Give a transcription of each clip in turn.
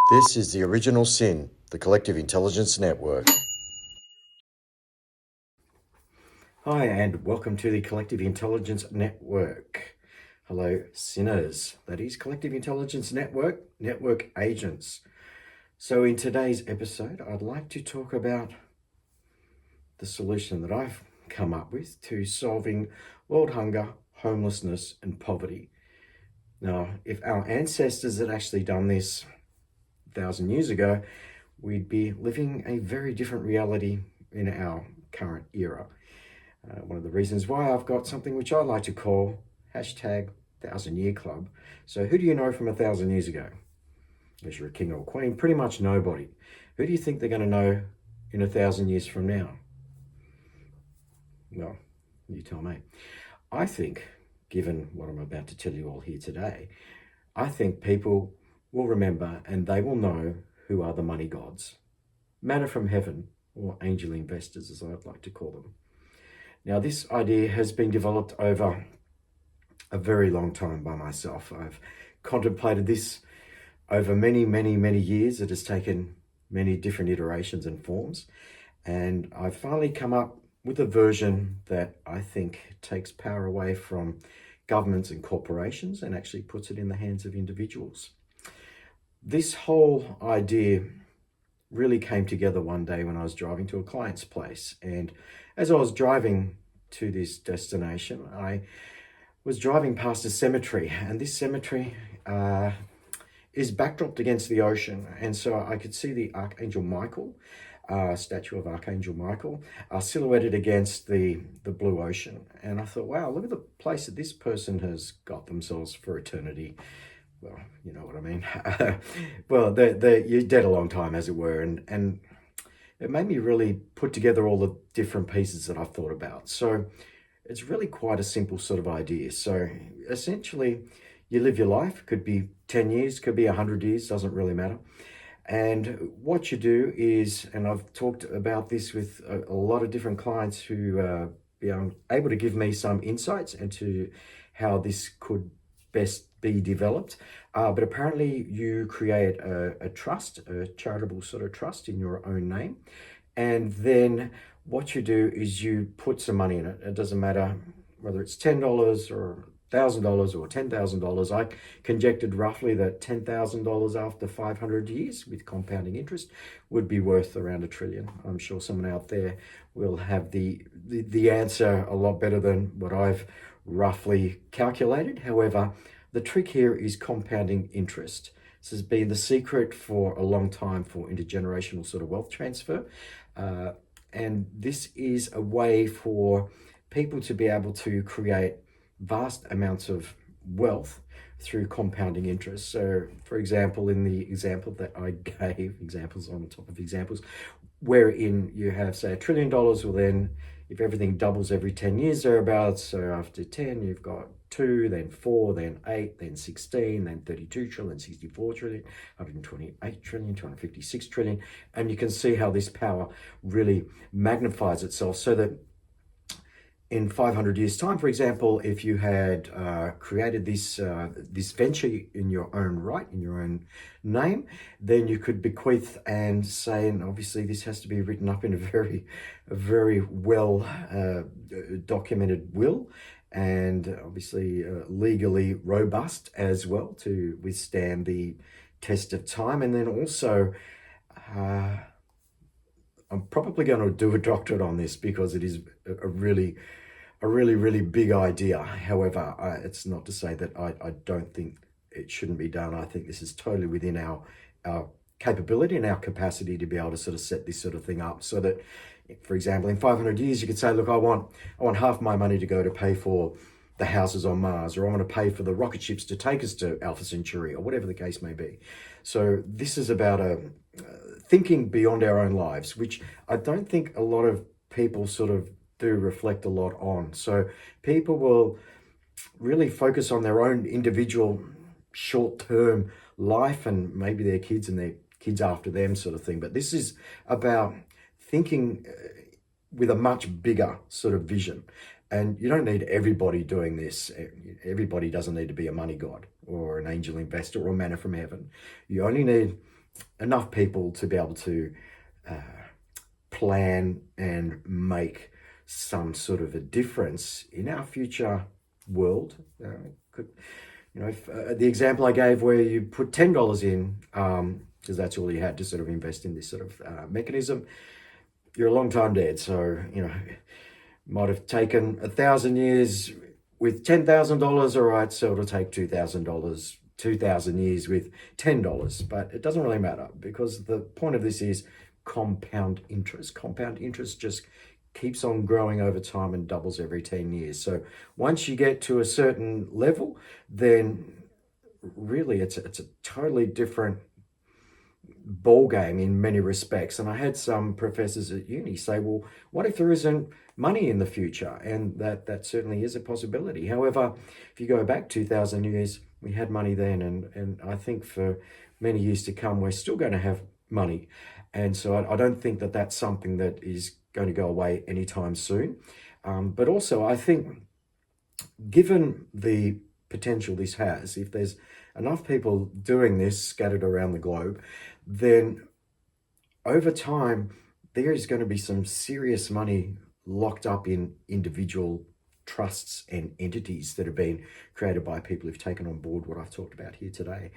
This is the Original Sin, the Collective Intelligence Network. Hi, and welcome to the Collective Intelligence Network. Hello, sinners. That is Collective Intelligence Network, network agents. So in today's episode, I'd like to talk about the solution that I've come up with to solving world hunger, homelessness, and poverty. Now, if our ancestors had actually done this 1,000 years ago, we'd be living a very different reality in our current era. One of the reasons why I've got something which I like to call hashtag 1,000 Year Club. So who do you know from 1,000 years ago? Unless you're a king or queen, pretty much nobody. Who do you think they're going to know in 1,000 years from now? Well, you tell me. I think, given what I'm about to tell you all here today, I think people will remember and they will know who are the money gods. Manna from heaven, or angel investors as I'd like to call them. Now, this idea has been developed over a very long time by myself. I've contemplated this over many, many, many years. It has taken many different iterations and forms. And I've finally come up with a version that I think takes power away from governments and corporations and actually puts it in the hands of individuals. This whole idea really came together one day when I was driving to a client's place. And as I was driving to this destination, I was driving past a cemetery, and this cemetery is backdropped against the ocean. And so I could see the Archangel Michael, statue of Archangel Michael, silhouetted against the blue ocean. And I thought, wow, look at the place that this person has got themselves for eternity. Well, you know what I mean. Well, you're dead a long time, as it were, and it made me really put together all the different pieces that I've thought about. So it's really quite a simple sort of idea. So essentially, you live your life, could be 10 years, could be 100 years, doesn't really matter. And what you do is, and I've talked about this with a lot of different clients who are able to give me some insights into how this could best be developed. But apparently you create a trust, a charitable sort of trust in your own name. And then what you do is you put some money in it. It doesn't matter whether it's $10 or $1,000 or $10,000. I conjectured roughly that $10,000 after 500 years with compounding interest would be worth around $1 trillion. I'm sure someone out there will have the answer a lot better than what I've roughly calculated. However, the trick here is compounding interest. This has been the secret for a long time for intergenerational sort of wealth transfer. And this is a way for people to be able to create vast amounts of wealth through compounding interest. So, for example, in the example that I gave, examples on top of examples, wherein you have, say, $1 trillion, well then, if everything doubles every 10 years thereabouts, so after 10, you've got 2, then 4, then 8, then 16, then 32 trillion, 64 trillion, 128 trillion, 256 trillion. And you can see how this power really magnifies itself so that in 500 years' time, for example, if you had created this venture in your own right, in your own name, then you could bequeath and say, and obviously this has to be written up in a very well documented will, and obviously legally robust as well to withstand the test of time. And then also, I'm probably going to do a doctorate on this because it is a really big idea. However, it's not to say that I don't think it shouldn't be done. I think this is totally within our capability and our capacity to be able to sort of set this sort of thing up so that, for example, in 500 years, you could say, look, I want half my money to go to pay for the houses on Mars, or I want to pay for the rocket ships to take us to Alpha Centauri, or whatever the case may be. So this is about thinking beyond our own lives, which I don't think a lot of people sort of do reflect a lot on. So people will really focus on their own individual short-term life and maybe their kids and their kids after them sort of thing. But this is about thinking with a much bigger sort of vision. And you don't need everybody doing this. Everybody doesn't need to be a money god or an angel investor or manna from heaven. You only need enough people to be able to plan and make some sort of a difference in our future world. If, the example I gave where you put $10 in, because that's all you had to sort of invest in this sort of mechanism, you're a long time dead. So, might have taken 1,000 years with $10,000. All right, so it'll take $2,000, 2,000 years with $10. But it doesn't really matter, because the point of this is compound interest. Compound interest just keeps on growing over time and doubles every 10 years. So once you get to a certain level, then really it's a totally different ball game in many respects. And I had some professors at uni say, well, what if there isn't money in the future? And that certainly is a possibility. However, if you go back 2,000 years, we had money then, and I think for many years to come, we're still going to have money. And so I don't think that that's something that is going to go away anytime soon. But also, I think, given the potential this has, if there's enough people doing this scattered around the globe, then over time, there is going to be some serious money locked up in individual trusts and entities that have been created by people who've taken on board what I've talked about here today.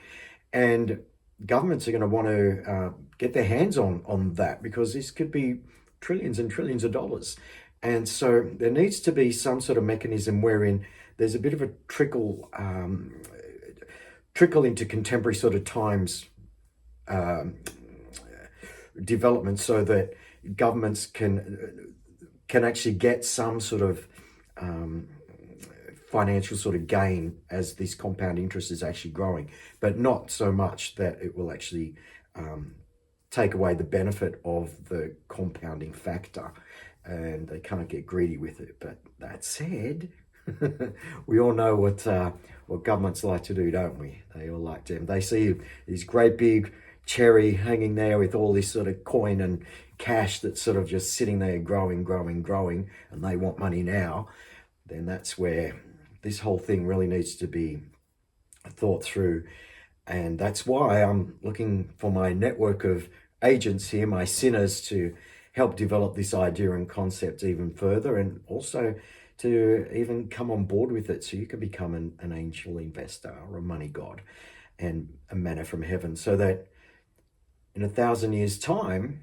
And governments are going to want to get their hands on that, because this could be trillions and trillions of dollars. And so there needs to be some sort of mechanism wherein there's a bit of a trickle into contemporary sort of times development, so that governments can actually get some sort of financial sort of gain as this compound interest is actually growing, but not so much that it will actually take away the benefit of the compounding factor, and they can't get greedy with it. But that said, we all know what governments like to do, don't we? They all like to. They see these great big cherry hanging there with all this sort of coin and cash that's sort of just sitting there growing, and they want money now. Then that's where this whole thing really needs to be thought through. And that's why I'm looking for my network of agents here, my sinners, to help develop this idea and concept even further, and also to even come on board with it, so you can become an angel investor or a money god and a manna from heaven, so that in 1,000 years' time,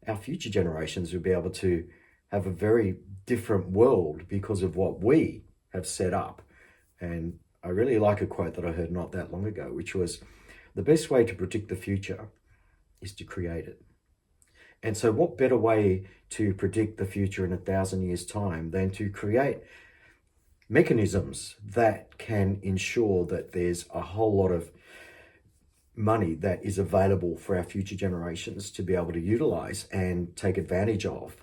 our future generations will be able to have a very different world because of what we have set up. And I really like a quote that I heard not that long ago, which was, the best way to predict the future is to create it. And so what better way to predict the future in 1,000 years' time than to create mechanisms that can ensure that there's a whole lot of money that is available for our future generations to be able to utilize and take advantage of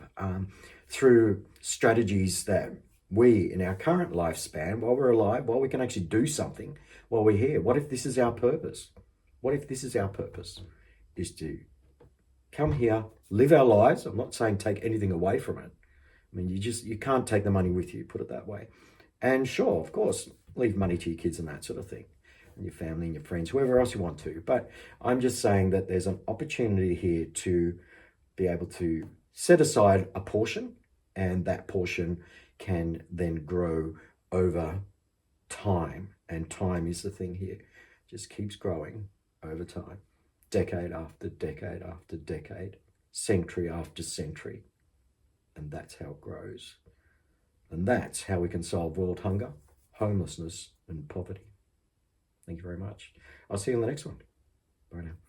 through strategies that we, in our current lifespan, while we're alive, while we can actually do something while we're here. What if this is our purpose? What if this is our purpose? Is to come here, live our lives. I'm not saying take anything away from it. I mean, you can't take the money with you, put it that way. And sure, of course, leave money to your kids and that sort of thing, and your family and your friends, whoever else you want to. But I'm just saying that there's an opportunity here to be able to set aside a portion, and that portion can then grow over time. And time is the thing here. Just keeps growing over time, decade after decade after decade, century after century. And that's how it grows. And that's how we can solve world hunger, homelessness, and poverty. Thank you very much. I'll see you on the next one. Bye now.